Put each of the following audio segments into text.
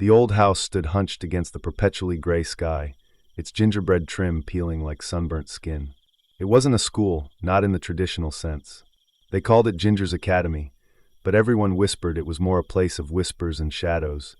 The old house stood hunched against the perpetually gray sky, its gingerbread trim peeling like sunburnt skin. It wasn't a school, not in the traditional sense. They called it Ginger's Academy, but everyone whispered it was more a place of whispers and shadows,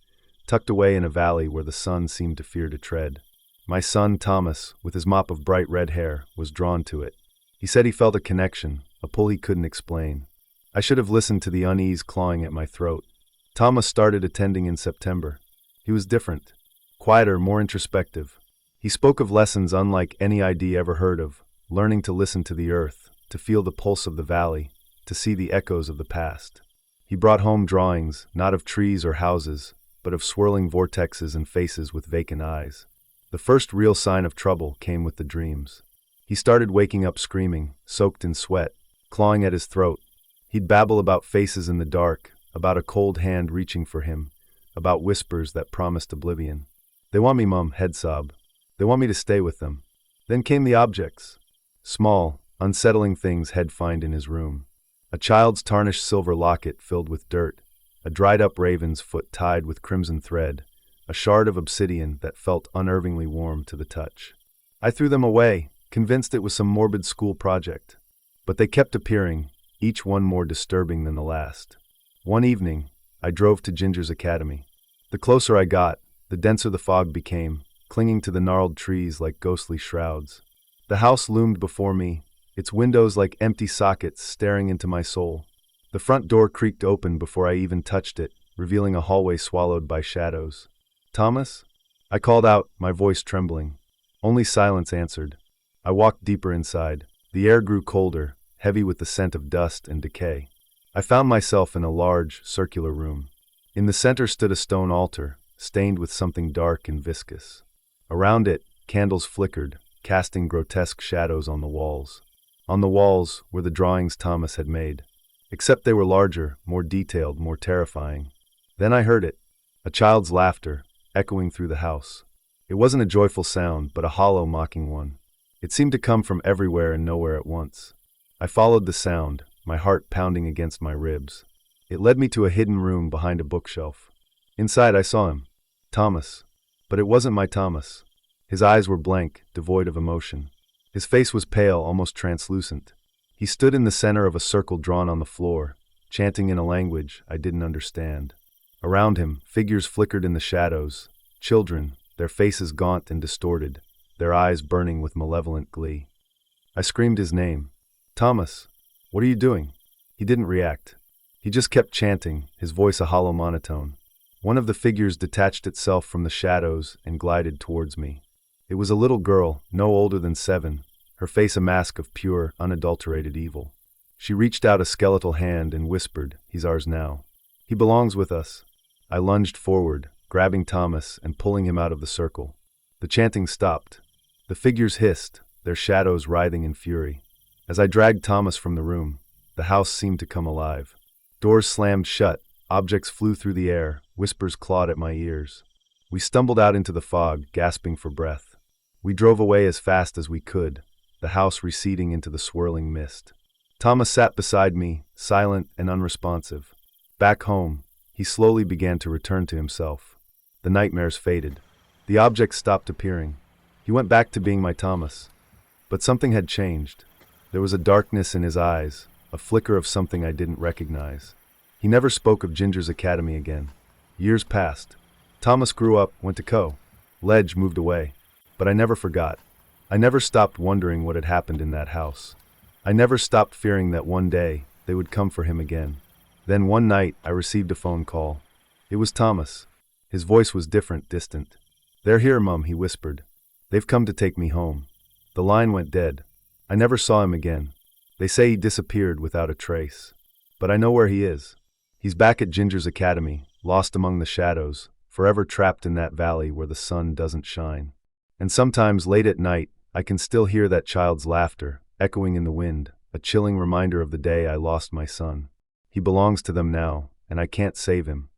tucked away in a valley where the sun seemed to fear to tread. My son, Thomas, with his mop of bright red hair, was drawn to it. He said he felt a connection, a pull he couldn't explain. I should have listened to the unease clawing at my throat. Thomas started attending in September. He was different, quieter, more introspective. He spoke of lessons unlike any ID ever heard of, learning to listen to the earth, to feel the pulse of the valley, to see the echoes of the past. He brought home drawings, not of trees or houses, but of swirling vortexes and faces with vacant eyes. The first real sign of trouble came with the dreams. He started waking up screaming, soaked in sweat, clawing at his throat. He'd babble about faces in the dark, about a cold hand reaching for him, about whispers that promised oblivion. "They want me, Mum," he'd sob. "They want me to stay with them." Then came the objects. Small, unsettling things he'd find in his room. A child's tarnished silver locket filled with dirt, a dried-up raven's foot tied with crimson thread, a shard of obsidian that felt unnervingly warm to the touch. I threw them away, convinced it was some morbid school project. But they kept appearing, each one more disturbing than the last. One evening, I drove to Ginger's Academy. The closer I got, the denser the fog became, clinging to the gnarled trees like ghostly shrouds. The house loomed before me, its windows like empty sockets staring into my soul. The front door creaked open before I even touched it, revealing a hallway swallowed by shadows. "Thomas?" I called out, my voice trembling. Only silence answered. I walked deeper inside. The air grew colder, heavy with the scent of dust and decay. I found myself in a large, circular room. In the center stood a stone altar, stained with something dark and viscous. Around it, candles flickered, casting grotesque shadows on the walls. On the walls were the drawings Thomas had made, except they were larger, more detailed, more terrifying. Then I heard it, a child's laughter, echoing through the house. It wasn't a joyful sound, but a hollow, mocking one. It seemed to come from everywhere and nowhere at once. I followed the sound, my heart pounding against my ribs. It led me to a hidden room behind a bookshelf. Inside I saw him, Thomas. But it wasn't my Thomas. His eyes were blank, devoid of emotion. His face was pale, almost translucent. He stood in the center of a circle drawn on the floor, chanting in a language I didn't understand. Around him, figures flickered in the shadows, children, their faces gaunt and distorted, their eyes burning with malevolent glee. I screamed his name. "Thomas, what are you doing?" He didn't react. He just kept chanting, his voice a hollow monotone. One of the figures detached itself from the shadows and glided towards me. It was a little girl, no older than 7, her face a mask of pure, unadulterated evil. She reached out a skeletal hand and whispered, "He's ours now. He belongs with us." I lunged forward, grabbing Thomas and pulling him out of the circle. The chanting stopped. The figures hissed, their shadows writhing in fury. As I dragged Thomas from the room, the house seemed to come alive. Doors slammed shut, objects flew through the air, whispers clawed at my ears. We stumbled out into the fog, gasping for breath. We drove away as fast as we could, the house receding into the swirling mist. Thomas sat beside me, silent and unresponsive. Back home, he slowly began to return to himself. The nightmares faded. The objects stopped appearing. He went back to being my Thomas. But something had changed. There was a darkness in his eyes, a flicker of something I didn't recognize. He never spoke of Ginger's Academy again. Years passed. Thomas grew up, went to college, moved away. But I never forgot. I never stopped wondering what had happened in that house. I never stopped fearing that one day they would come for him again. Then one night I received a phone call. It was Thomas. His voice was different, distant. "They're here, Mum," he whispered. "They've come to take me home." The line went dead. I never saw him again. They say he disappeared without a trace. But I know where he is. He's back at Ginger's Academy, lost among the shadows, forever trapped in that valley where the sun doesn't shine. And sometimes late at night, I can still hear that child's laughter, echoing in the wind, a chilling reminder of the day I lost my son. He belongs to them now, and I can't save him.